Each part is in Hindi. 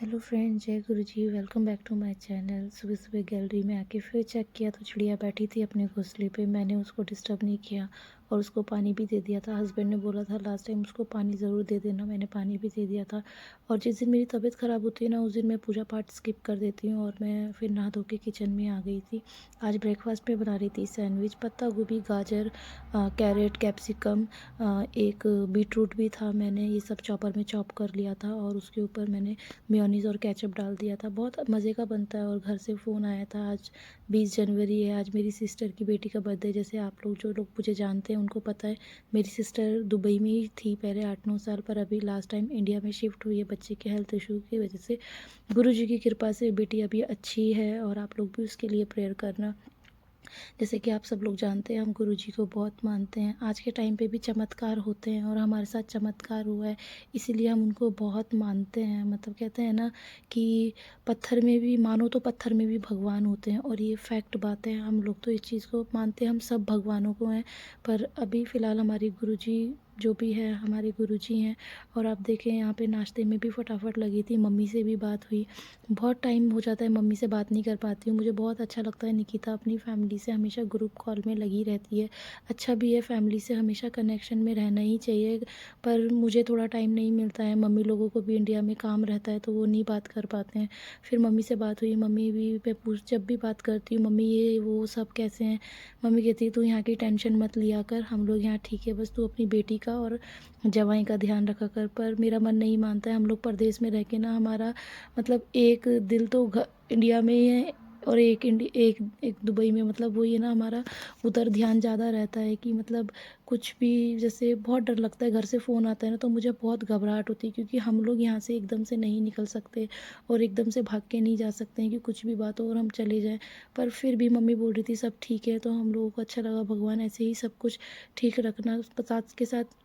हेलो फ्रेंड, जय गुरु जी। Welcome back to my channel. सुबह सुबह गैलरी में आके फिर चेक किया तो चिड़िया बैठी थी अपने घोंसले पे। मैंने उसको डिस्टर्ब नहीं किया और उसको पानी भी दे दिया था। हस्बैंड ने बोला था लास्ट टाइम उसको पानी ज़रूर दे देना, मैंने पानी भी दे दिया था। और जिस दिन मेरी तबीयत ख़राब होती है ना, उस दिन मैं पूजा पाठ स्किप कर देती हूँ और मैं फिर नहा धो के किचन में आ गई थी। आज ब्रेकफास्ट में बना रही थी सैंडविच, पत्ता गोभी, गाजर, कैरेट, कैप्सिकम, एक बीटरूट भी था। मैंने ये सब चॉपर में चॉप कर लिया था और उसके ऊपर मैंने मेयोनीज़ और केचप डाल दिया था। बहुत मज़े का बनता है। और घर से फ़ोन आया था, आज 20 जनवरी है, आज मेरी सिस्टर की बेटी का बर्थडे। जैसे आप लोग जो लोग मुझे जानते हैं उनको पता है, मेरी सिस्टर दुबई में ही थी पहले 8-9 साल, पर अभी लास्ट टाइम इंडिया में शिफ्ट हुई है बच्चे के हेल्थ इशू की वजह से। गुरुजी की कृपा से बेटी अभी अच्छी है और आप लोग भी उसके लिए प्रेयर करना। जैसे कि आप सब लोग जानते हैं, हम गुरुजी को बहुत मानते हैं। आज के टाइम पे भी चमत्कार होते हैं और हमारे साथ चमत्कार हुआ है, इसीलिए हम उनको बहुत मानते हैं। मतलब कहते हैं ना कि पत्थर में भी मानो तो पत्थर में भी भगवान होते हैं, और ये फैक्ट बात है। हम लोग तो इस चीज़ को मानते हैं, हम सब भगवानों को हैं। पर अभी फ़िलहाल हमारी गुरुजी जो भी है हमारे गुरुजी हैं। और आप देखें यहाँ पे नाश्ते में भी फटाफट लगी थी, मम्मी से भी बात हुई। बहुत टाइम हो जाता है मम्मी से बात नहीं कर पाती हूँ। मुझे बहुत अच्छा लगता है, निकिता अपनी फैमिली से हमेशा ग्रुप कॉल में लगी रहती है। अच्छा भी है, फैमिली से हमेशा कनेक्शन में रहना ही चाहिए। पर मुझे थोड़ा टाइम नहीं मिलता है, मम्मी लोगों को भी इंडिया में काम रहता है तो वो नहीं बात कर पाते हैं। फिर मम्मी से बात हुई, मम्मी भी मैं पूछ जब भी बात करती हूँ, मम्मी ये वो सब कैसे हैं। मम्मी कहती है तू यहाँ की टेंशन मत लिया कर, हम लोग यहाँ ठीक है, बस तू अपनी बेटी का और जवाई का ध्यान रखा कर। पर मेरा मन नहीं मानता है। हम लोग परदेश में रह के ना, हमारा मतलब एक दिल तो इंडिया में ही है और एक दुबई में। मतलब वो ये ना, हमारा उधर ध्यान ज़्यादा रहता है कि मतलब कुछ भी, जैसे बहुत डर लगता है। घर से फ़ोन आता है ना तो मुझे बहुत घबराहट होती है, क्योंकि हम लोग यहाँ से एकदम से नहीं निकल सकते और एकदम से भाग के नहीं जा सकते हैं कि कुछ भी बात हो और हम चले जाएं। पर फिर भी मम्मी बोल रही थी सब ठीक है, तो हम लोगों को अच्छा लगा। भगवान ऐसे ही सब कुछ ठीक रखना। साथ के साथ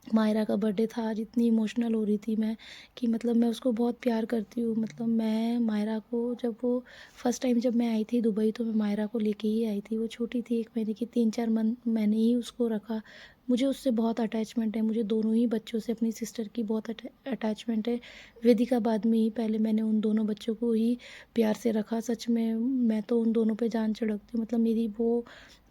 मायरा का बर्थडे था आज, इतनी इमोशनल हो रही थी मैं कि मतलब मैं उसको बहुत प्यार करती हूँ। मतलब मैं मायरा को, जब वो फर्स्ट टाइम जब मैं आई थी दुबई, तो मैं मायरा को लेके ही आई थी। वो छोटी थी, 1 महीने की, 3-4 मंथ मैंने ही उसको रखा। मुझे उससे बहुत अटैचमेंट है, मुझे दोनों ही बच्चों से, अपनी सिस्टर की बहुत अटैचमेंट है। वेदिका बाद में ही, पहले मैंने उन दोनों बच्चों को ही प्यार से रखा। सच में मैं तो उन दोनों पे जान छिड़कती हूँ। मतलब मेरी वो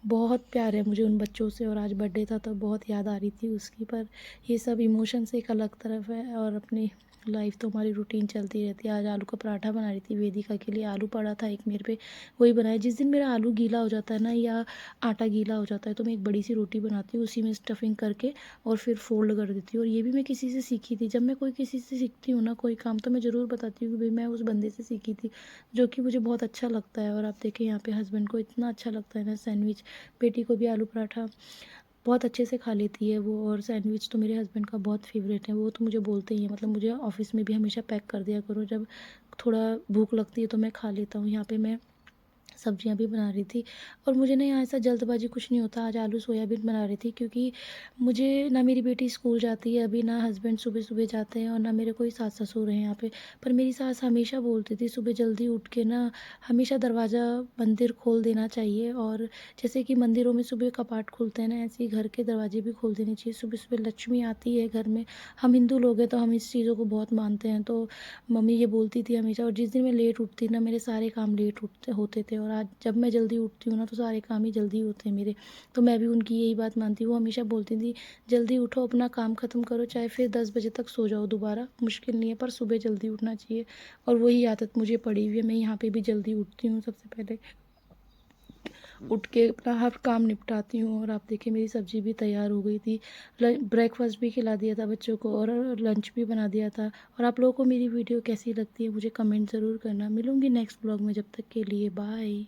बहुत प्यार है मुझे उन बच्चों से। और आज बर्थडे था तो बहुत याद आ रही थी उसकी। पर ये सब इमोशंस एक अलग तरफ है, और अपनी लाइफ तो हमारी रूटीन चलती रहती है। आज आलू का पराठा बना रही थी वेदिका के लिए। आलू पड़ा था एक मेरे पे, वही बनाया। जिस दिन मेरा आलू गीला हो जाता है ना, या आटा गीला हो जाता है, तो मैं एक बड़ी सी रोटी बनाती हूँ, उसी में स्टफिंग करके और फिर फोल्ड कर देती हूँ। और ये भी मैं किसी से सीखी थी। जब मैं कोई किसी से सीखती हूँ ना कोई काम, तो मैं ज़रूर बताती हूँ कि भाई मैं उस बंदे से सीखी थी, जो कि मुझे बहुत अच्छा लगता है। और आप देखें यहाँ पे हस्बैंड को इतना अच्छा लगता है ना सैंडविच, बेटी को भी आलू पराठा, बहुत अच्छे से खा लेती है वो। और सैंडविच तो मेरे हस्बैंड का बहुत फेवरेट है, वो तो मुझे बोलते ही हैं। मतलब मुझे ऑफ़िस में भी हमेशा पैक कर दिया करो, जब थोड़ा भूख लगती है तो मैं खा लेता हूँ। यहाँ पे मैं सब्जियां भी बना रही थी, और मुझे ना यहाँ ऐसा जल्दबाजी कुछ नहीं होता। आज आलू सोयाबीन बना रही थी, क्योंकि मुझे ना, मेरी बेटी स्कूल जाती है अभी, ना हस्बैंड सुबह सुबह जाते हैं, और ना मेरे कोई सास ससुर हैं यहाँ पे। पर मेरी सास हमेशा बोलती थी सुबह जल्दी उठ के ना हमेशा दरवाज़ा मंदिर खोल देना चाहिए। और जैसे कि मंदिरों में सुबह कपाट खुलते हैं ना, ऐसे ही घर के दरवाजे भी खोल देने चाहिए। सुबह सुबह लक्ष्मी आती है घर में। हम हिंदू लोग हैं तो हम इस चीज़ों को बहुत मानते हैं। तो मम्मी ये बोलती थी हमेशा। और जिस दिन मैं लेट उठती ना, मेरे सारे काम लेट उठते होते थे। और आज जब मैं जल्दी उठती हूँ ना, तो सारे काम ही जल्दी होते हैं मेरे। तो मैं भी उनकी यही बात मानती हूँ। वो हमेशा बोलती थी जल्दी उठो, अपना काम ख़त्म करो, चाहे फिर 10 बजे तक सो जाओ दोबारा, मुश्किल नहीं है, पर सुबह जल्दी उठना चाहिए। और वही आदत मुझे पड़ी हुई है। मैं यहाँ पे भी जल्दी उठती हूँ, सबसे पहले उठ के अपना हर काम निपटाती हूँ। और आप देखिए मेरी सब्ज़ी भी तैयार हो गई थी, ब्रेकफास्ट भी खिला दिया था बच्चों को, और लंच भी बना दिया था। और आप लोगों को मेरी वीडियो कैसी लगती है मुझे कमेंट ज़रूर करना। मिलूँगी नेक्स्ट ब्लॉग में, जब तक के लिए बाय।